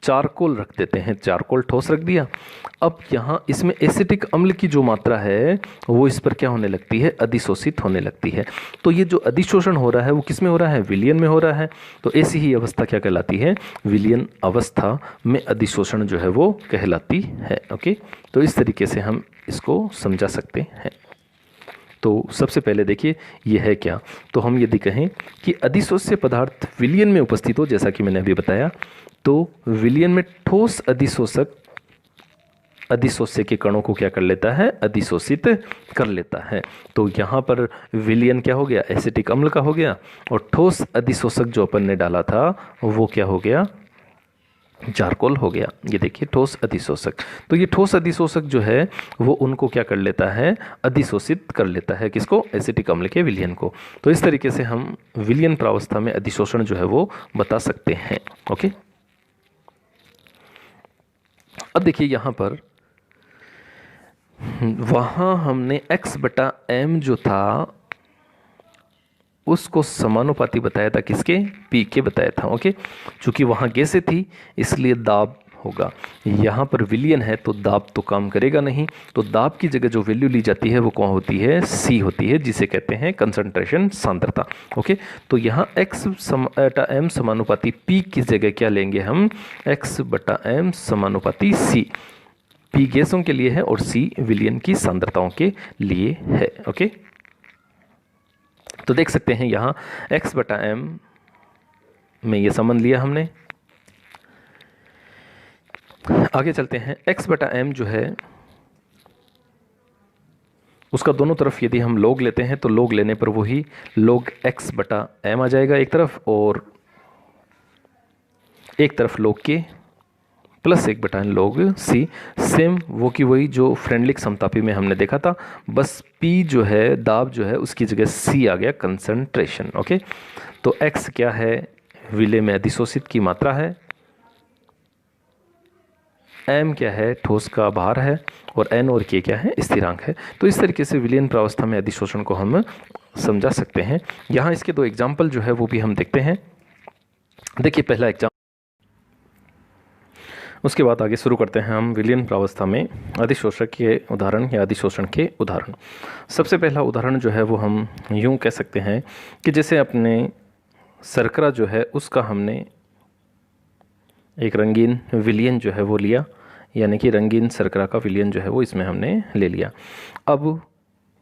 चारकोल रख देते हैं, चारकोल ठोस रख दिया। अब यहाँ इसमें एसिटिक अम्ल की जो मात्रा है वो इस पर क्या होने लगती है, अधिशोषित होने लगती है। तो ये जो अधिशोषण हो रहा है वो किस में हो रहा है, विलयन में हो रहा है। तो ऐसी ही अवस्था क्या कहलाती है, विलयन अवस्था में अधिशोषण जो है वो कहलाती है। ओके, तो इस तरीके से हम इसको समझा सकते हैं। तो सबसे पहले देखिए ये है क्या, तो हम यदि कहें कि अधिशोष्य पदार्थ विलयन में उपस्थित हो, जैसा कि मैंने अभी बताया, तो विलयन में ठोस अधिशोषक अधिशोष्य के कणों को क्या कर लेता है, अधिशोषित कर लेता है। तो यहाँ पर विलयन क्या हो गया, एसिटिक अम्ल का हो गया, और ठोस अधिशोषक जो अपन ने डाला था वो क्या हो गया, चारकोल हो गया। ये देखिए ठोस अधिशोषक, तो ये ठोस अधिशोषक जो है वो उनको क्या कर लेता है, अधिशोषित कर लेता है, किसको, एसिटिक अम्ल के विलयन को। तो इस तरीके से हम विलयन प्रावस्था में अधिशोषण जो है वो बता सकते हैं। ओके, अब देखिए यहाँ पर वहाँ हमने x बटा m जो था उसको समानुपाती बताया था, किसके, p के बताया था। ओके, चूंकि वहाँ गैसें थी इसलिए दाब होगा, यहाँ पर विलयन है तो दाब तो काम करेगा नहीं, तो दाब की जगह जो वैल्यू ली जाती है वो कौन होती है, c होती है, जिसे कहते हैं कंसंट्रेशन सांद्रता। ओके, तो यहाँ x बटा m समानुपाती p की जगह क्या लेंगे हम, x बटा m समानुपाती c। p गैसों के लिए है और c विलयन की सांद्रताओं के लिए है। ओके, तो देख सकते हैं यहाँ x बटा m में ये संबंध लिया हमने। आगे चलते हैं, x बटा m जो है उसका दोनों तरफ यदि हम log लेते हैं तो log लेने पर वही log x बटा m आ जाएगा एक तरफ, और एक तरफ log k प्लस 1 बटा log c, सेम वो की वही जो फ्रेंडलिक समतापी में हमने देखा था, बस p जो है दाब जो है उसकी जगह c आ गया कंसंट्रेशन। ओके, तो x क्या है, विलेय में अधिशोषित की मात्रा है, m क्या है, ठोस का भार है, और n और k क्या है, स्थिरांक है। तो इस तरीके से विलयन प्रावस्था में अधिशोषण को हम समझा सकते हैं। यहाँ इसके 2 एग्जाम्पल जो है वो भी हम देखते हैं। देखिए पहला एग्जाम्पल, उसके बाद आगे शुरू करते हैं हम विलयन प्रावस्था में अधिशोषक के उदाहरण या अधिशोषण के उदाहरण। सबसे पहला उदाहरण जो है वो हम यूँ कह सकते हैं कि जैसे अपने शर्करा जो है उसका हमने एक रंगीन विलयन जो है वो लिया, यानी कि रंगीन शर्करा का विलयन जो है वो इसमें हमने ले लिया। अब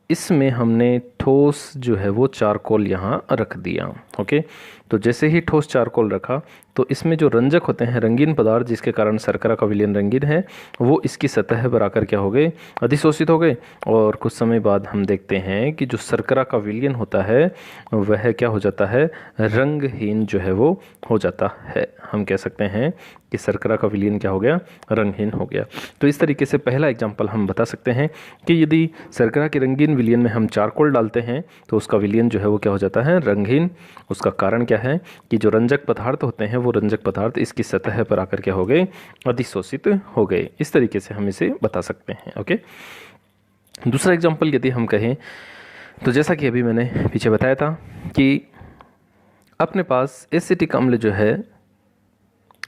इसमें हमने ठोस जो है वो चारकोल यहाँ रख दिया। ओके, तो जैसे ही ठोस चारकोल रखा तो इसमें जो रंजक होते हैं, रंगीन पदार्थ जिसके कारण शर्करा का विलयन रंगीन है, वो इसकी सतह पर आकर क्या हो गए, अधिशोषित हो गए। और कुछ समय बाद हम देखते हैं कि जो शर्करा का विलयन होता है वह क्या हो जाता है, रंगहीन जो है वो हो जाता है। हम कह सकते हैं कि शर्करा का विलयन क्या हो गया, रंगहीन हो गया। तो इस तरीके से पहला एग्जाम्पल हम बता सकते हैं कि यदि शर्करा के रंगीन विलयन में हम चारकोल डालते हैं तो उसका विलयन जो है वो क्या हो जाता है, रंगहीन। उसका कारण क्या है कि जो रंजक पदार्थ होते हैं वो रंजक पदार्थ इसकी सतह पर आकर क्या हो गए, अधिशोषित हो गए। इस तरीके से हम इसे बता सकते हैं। ओके, दूसरा एग्जाम्पल यदि हम कहें तो जैसा कि अभी मैंने पीछे बताया था कि अपने पास एसिटिक अम्ल जो है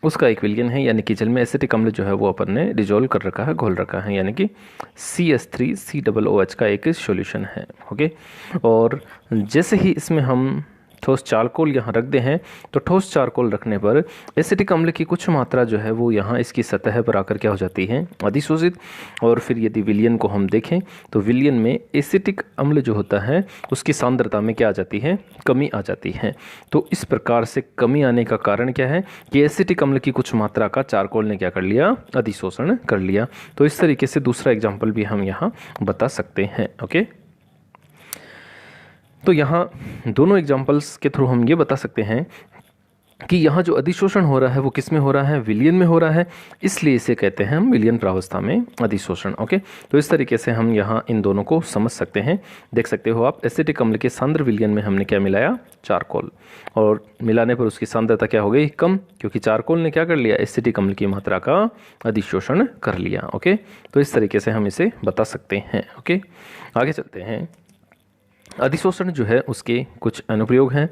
उसका एक विलयन है, यानी कि जल में एसिटिक अम्ल जो है वो अपन ने डिजोल्व कर रखा है, घोल रखा है, यानी कि CH3COOH का एक सॉल्यूशन है। ओके, और जैसे ही इसमें हम ठोस चारकोल यहाँ रख दे हैं तो ठोस चारकोल रखने पर एसिटिक अम्ल की कुछ मात्रा जो है वो यहाँ इसकी सतह पर आकर क्या हो जाती है, अधिशोषित। और फिर यदि विलयन को हम देखें तो विलयन में एसिटिक अम्ल जो होता है उसकी सांद्रता में क्या आ जाती है, कमी आ जाती है। तो इस प्रकार से कमी आने का कारण क्या है कि एसिटिक अम्ल की कुछ मात्रा का चारकोल ने क्या कर लिया, अधिशोषण कर लिया। तो इस तरीके से दूसरा एग्जाम्पल भी हम यहाँ बता सकते हैं। ओके, तो यहाँ दोनों एग्जाम्पल्स के थ्रू हम ये बता सकते हैं कि यहाँ जो अधिशोषण हो रहा है वो किस में हो रहा है, विलयन में हो रहा है, इसलिए इसे कहते हैं हम विलयन प्रावस्था में अधिशोषण। ओके, तो इस तरीके से हम यहाँ इन दोनों को समझ सकते हैं। देख सकते हो आप, एसिटिक अम्ल के सांद्र विलयन में हमने क्या मिलाया, चारकोल, और मिलाने पर उसकी सांद्रता क्या हो गई, कम, क्योंकि चारकोल ने क्या कर लिया, एसिटिक अम्ल की मात्रा का अधिशोषण कर लिया। ओके, तो इस तरीके से हम इसे बता सकते हैं। ओके, आगे चलते हैं। अधिशोषण जो है उसके कुछ अनुप्रयोग हैं।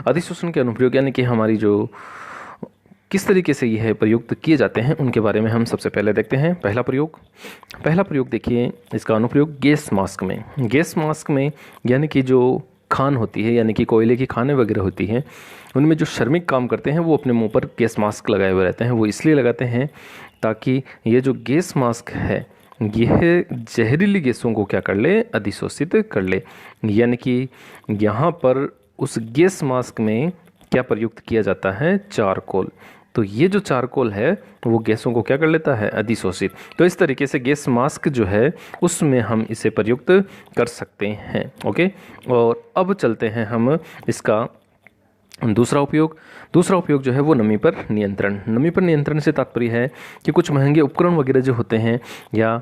अधिशोषण के अनुप्रयोग यानी कि हमारी जो किस तरीके से यह प्रयुक्त किए जाते हैं उनके बारे में हम सबसे पहले देखते हैं। पहला प्रयोग देखिए, इसका अनुप्रयोग गैस मास्क में। गैस मास्क में यानी कि जो खान होती है, यानी कि कोयले की खानें वगैरह होती हैं, उनमें जो श्रमिक काम करते हैं वो अपने मुंह पर गैस मास्क लगाए हुए रहते हैं। वो इसलिए लगाते हैं ताकि ये जो गैस मास्क है यह जहरीली गैसों को क्या कर ले, अधिशोषित कर ले। यानी कि यहाँ पर उस गैस मास्क में क्या प्रयुक्त किया जाता है, चारकोल। तो ये जो चारकोल है वो गैसों को क्या कर लेता है, अधिशोषित। तो इस तरीके से गैस मास्क जो है उसमें हम इसे प्रयुक्त कर सकते हैं। ओके, और अब चलते हैं हम इसका दूसरा उपयोग जो है वो नमी पर नियंत्रण से तात्पर्य है कि कुछ महंगे उपकरण वगैरह जो होते हैं, या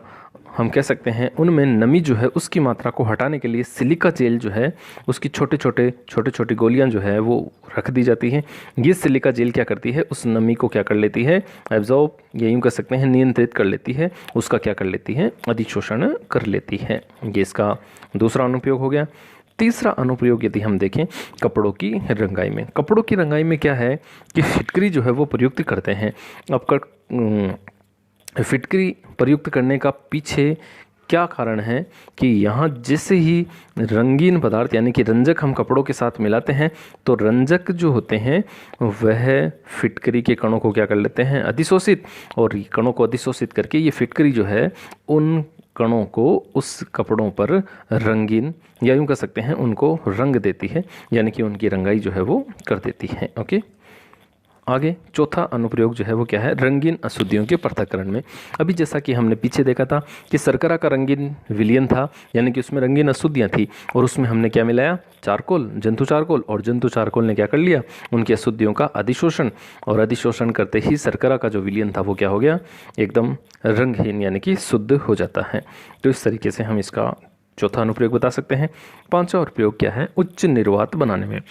हम कह सकते हैं उनमें नमी जो है उसकी मात्रा को हटाने के लिए सिलिका जेल जो है उसकी छोटे छोटे गोलियां जो है वो रख दी जाती हैं। ये सिलिका जेल क्या करती है, उस नमी को क्या कर लेती है, एब्जॉर्ब, या यूँ कह सकते हैं नियंत्रित कर लेती है, उसका क्या कर लेती है, अधिशोषण कर लेती है। ये इसका दूसरा अनुप्रयोग हो गया। तीसरा अनुप्रयोग यदि हम देखें कपड़ों की रंगाई में। कपड़ों की रंगाई में क्या है कि फिटकरी जो है वो प्रयुक्त करते हैं। अब फिटकरी प्रयुक्त करने का पीछे क्या कारण है कि यहाँ जैसे ही रंगीन पदार्थ यानी कि रंजक हम कपड़ों के साथ मिलाते हैं तो रंजक जो होते हैं वह फिटकरी के कणों को क्या कर लेते हैं, अधिशोषित, और कणों को अधिशोषित करके ये फिटकरी जो है उन कणों को उस कपड़ों पर रंगीन, या यूँ कह सकते हैं उनको रंग देती है, यानी कि उनकी रंगाई जो है वो कर देती है। ओके, आगे चौथा अनुप्रयोग जो है वो क्या है, रंगीन अशुद्धियों के पृथक्करण में। अभी जैसा कि हमने पीछे देखा था कि शर्करा का रंगीन विलयन था, यानी कि उसमें रंगीन अशुद्धियाँ थी और उसमें हमने क्या मिलाया, चारकोल, जंतु चारकोल, और जंतु चारकोल ने क्या कर लिया, उनकी अशुद्धियों का अधिशोषण, और अधिशोषण करते ही शर्करा का जो विलयन था वो क्या हो गया, एकदम रंगहीन यानी कि शुद्ध हो जाता है। तो इस तरीके से हम इसका चौथा अनुप्रयोग बता सकते हैं। पांचवा अनुप्रयोग क्या है, उच्च निर्वात बनाने में।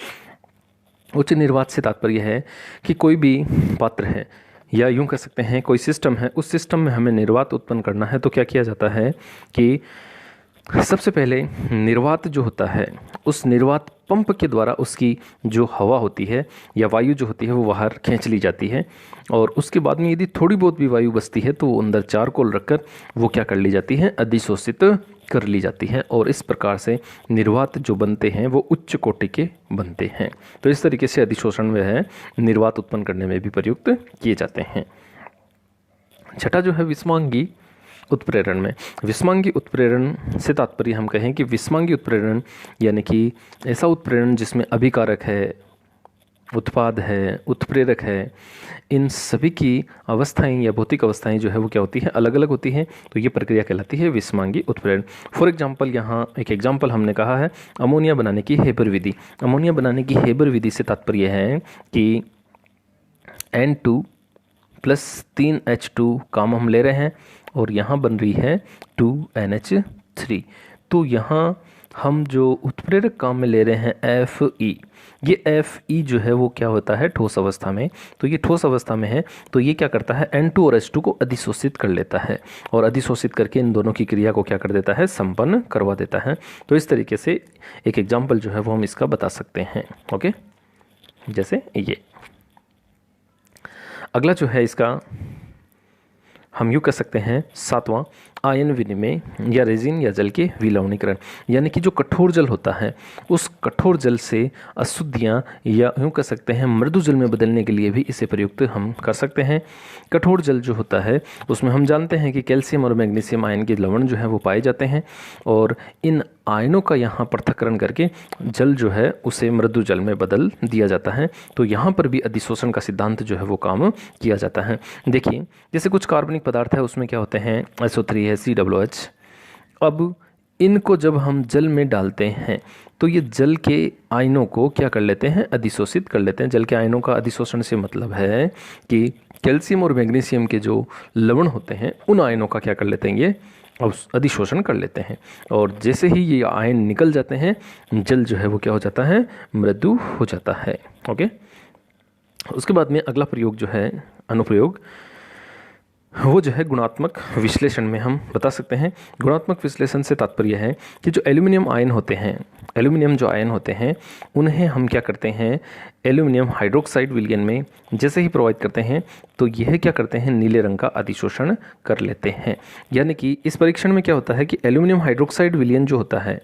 उच्च निर्वात से तात्पर्य है कि कोई भी पात्र है या यूं कह सकते हैं कोई सिस्टम है, उस सिस्टम में हमें निर्वात उत्पन्न करना है तो क्या किया जाता है कि सबसे पहले निर्वात जो होता है उस निर्वात पंप के द्वारा उसकी जो हवा होती है या वायु जो होती है वो बाहर खींच ली जाती है, और उसके बाद में यदि थोड़ी बहुत भी वायु बचती है तो अंदर चारकोल रखकर वो क्या कर ली जाती है, अधिशोषित कर ली जाती है, और इस प्रकार से निर्वात जो बनते हैं वो उच्च कोटि के बनते हैं। तो इस तरीके से अधिशोषण में है निर्वात उत्पन्न करने में भी प्रयुक्त किए जाते हैं। छठा जो है विषमांगी उत्प्रेरण में। विषमांगी उत्प्रेरण से तात्पर्य हम कहें कि विषमांगी उत्प्रेरण यानी कि ऐसा उत्प्रेरण जिसमें अभिकारक है, उत्पाद है, उत्प्रेरक है, इन सभी की अवस्थाएं या भौतिक अवस्थाएं जो है वो क्या होती है, अलग अलग होती हैं। तो ये प्रक्रिया कहलाती है विषमांगी उत्प्रेरण। फॉर एग्जांपल यहाँ एक एग्जांपल हमने कहा है अमोनिया बनाने की हेबर विधि। अमोनिया बनाने की हेबर विधि से तात्पर्य है कि N2 प्लस 3H2 काम हम ले रहे हैं और यहाँ बन रही है 2NH3। तो यहाँ हम जो उत्प्रेरक काम में ले रहे हैं Fe, ये Fe जो है वो क्या होता है, ठोस अवस्था में। तो ये ठोस अवस्था में है तो ये क्या करता है, N2 और H2 को अधिशोषित कर लेता है और अधिशोषित करके इन दोनों की क्रिया को क्या कर देता है, संपन्न करवा देता है। तो इस तरीके से एक एग्जाम्पल जो है वो हम इसका बता सकते हैं। ओके, जैसे ये अगला जो है इसका हम यूँ कह सकते हैं सातवां, आयन विनिमय या रेजिन या जल के विलवणीकरण। यानी कि जो कठोर जल होता है उस कठोर जल से अशुद्धियाँ या यूँ कह सकते हैं मृदु जल में बदलने के लिए भी इसे प्रयुक्त हम कर सकते हैं। कठोर जल जो होता है उसमें हम जानते हैं कि कैल्शियम और मैग्नीशियम आयन के लवण जो है वो पाए जाते हैं, और इन आयनों का यहाँ पृथक्करण करके जल जो है उसे मृदु जल में बदल दिया जाता है। तो यहाँ पर भी अधिशोषण का सिद्धांत जो है वो काम किया जाता है। देखिए जैसे कुछ कार्बनिक पदार्थ है उसमें क्या होते हैं, SO3 है, COOH। अब इनको जब हम जल में डालते हैं तो ये जल के आयनों को क्या कर लेते हैं, अधिशोषित कर लेते हैं। जल के आयनों का अधिशोषण से मतलब है कि कैल्शियम और मैग्नीशियम के जो लवण होते हैं उन आयनों का क्या कर लेते हैं, ये अधिशोषण कर लेते हैं, और जैसे ही ये आयन निकल जाते हैं जल जो है वो क्या हो जाता है, मृदु हो जाता है। ओके, उसके बाद में अगला प्रयोग जो है अनुप्रयोग वो जो है गुणात्मक विश्लेषण में हम बता सकते हैं। गुणात्मक विश्लेषण से तात्पर्य है कि जो एल्यूमिनियम आयन होते हैं, एल्यूमिनियम जो आयन होते हैं उन्हें हम क्या करते हैं, एल्यूमिनियम हाइड्रोक्साइड विलयन में जैसे ही प्रोवाइड करते हैं तो यह क्या करते हैं, नीले रंग का अधिशोषण कर लेते हैं। यानी कि इस परीक्षण में क्या होता है कि एल्यूमिनियम हाइड्रोक्साइड विलयन जो होता है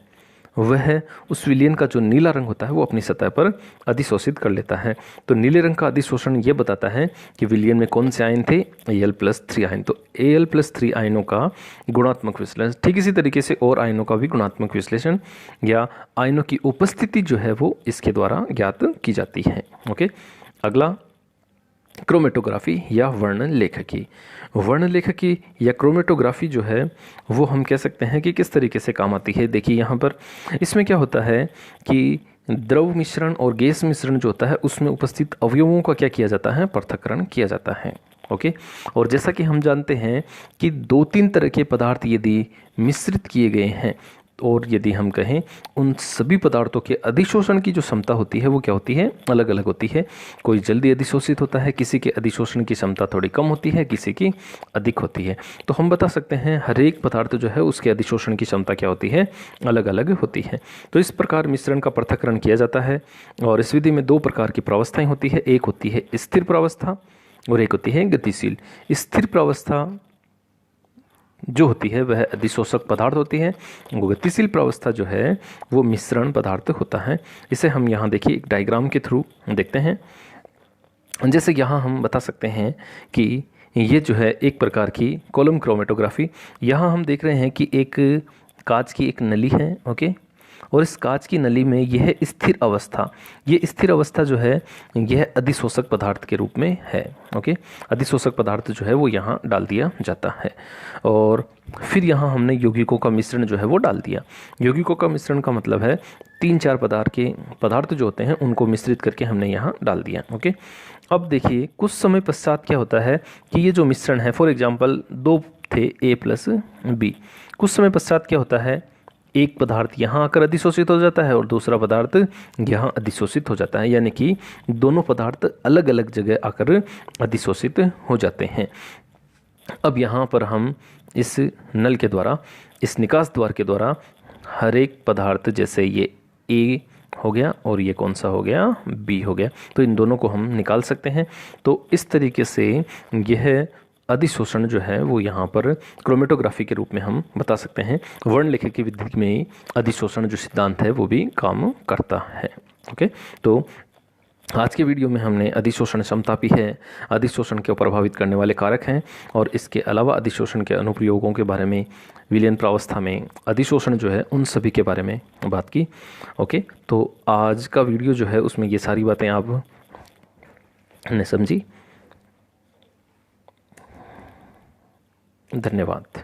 वह उस विलयन का जो नीला रंग होता है वो अपनी सतह पर अधिशोषित कर लेता है। तो नीले रंग का अधिशोषण ये बताता है कि विलयन में कौन से आयन थे, Al+3 आयन। तो Al+3 आयनों का गुणात्मक विश्लेषण, ठीक इसी तरीके से और आयनों का भी गुणात्मक विश्लेषण या आयनों की उपस्थिति जो है वो इसके द्वारा ज्ञात की जाती है। ओके, अगला क्रोमेटोग्राफी या वर्णलेखकी। वर्णलेखकी या क्रोमेटोग्राफी जो है वो हम कह सकते हैं कि किस तरीके से काम आती है। देखिए यहाँ पर इसमें क्या होता है कि द्रव मिश्रण और गैस मिश्रण जो होता है उसमें उपस्थित अवयवों का क्या किया जाता है, पृथक्करण किया जाता है। ओके, और जैसा कि हम जानते हैं कि 2-3 तरह के पदार्थ यदि मिश्रित किए गए हैं और यदि हम कहें उन सभी पदार्थों के अधिशोषण की जो क्षमता होती है वो क्या होती है, अलग अलग होती है। कोई जल्दी अधिशोषित होता है, किसी के अधिशोषण की क्षमता थोड़ी कम होती है, किसी की अधिक होती है। तो हम बता सकते हैं हर एक पदार्थ जो है उसके अधिशोषण की क्षमता क्या होती है, अलग अलग होती है। तो इस प्रकार मिश्रण का पृथक्करण किया जाता है और इस विधि में 2 प्रकार की प्रावस्थाएं होती है। एक होती है स्थिर प्रावस्था और एक होती है गतिशील। स्थिर प्रावस्था जो होती है वह अधिशोषक पदार्थ होती है, गतिशील प्रावस्था जो है वो मिश्रण पदार्थ होता है। इसे हम यहाँ देखिए एक डायग्राम के थ्रू देखते हैं। जैसे यहाँ हम बता सकते हैं कि ये जो है एक प्रकार की कॉलम क्रोमेटोग्राफी। यहाँ हम देख रहे हैं कि एक कांच की एक नली है, ओके, और इस कांच की नली में यह स्थिर अवस्था जो है यह अधिशोषक पदार्थ के रूप में है। ओके, अधिशोषक पदार्थ जो है वो यहाँ डाल दिया जाता है और फिर यहाँ हमने यौगिकों का मिश्रण जो है वो डाल दिया। यौगिकों का मिश्रण का मतलब है 3-4 पदार्थ जो होते हैं उनको मिश्रित करके हमने यहाँ डाल दिया। ओके, अब देखिए कुछ समय पश्चात क्या होता है कि ये जो मिश्रण है, फॉर एग्जांपल 2 थे A प्लस B, कुछ समय पश्चात क्या होता है, एक पदार्थ यहाँ आकर अधिशोषित हो जाता है और दूसरा पदार्थ यहाँ अधिशोषित हो जाता है, यानी कि दोनों पदार्थ अलग अलग जगह आकर अधिशोषित हो जाते हैं। अब यहाँ पर हम इस नल के द्वारा, इस निकास द्वार के द्वारा हर एक पदार्थ, जैसे ये A हो गया और ये कौन सा हो गया, B हो गया, तो इन दोनों को हम निकाल सकते हैं। तो इस तरीके से यह अधिशोषण जो है वो यहाँ पर क्रोमेटोग्राफी के रूप में हम बता सकते हैं। वर्णलेखी की विधि में अधिशोषण जो सिद्धांत है वो भी काम करता है। ओके, तो आज के वीडियो में हमने अधिशोषण समतापी है, अधिशोषण को प्रभावित करने वाले कारक हैं और इसके अलावा अधिशोषण के अनुप्रयोगों के बारे में, विलयन प्रावस्था में अधिशोषण जो है उन सभी के बारे में बात की। ओके, तो आज का वीडियो जो है उसमें ये सारी बातें आपने समझी। धन्यवाद।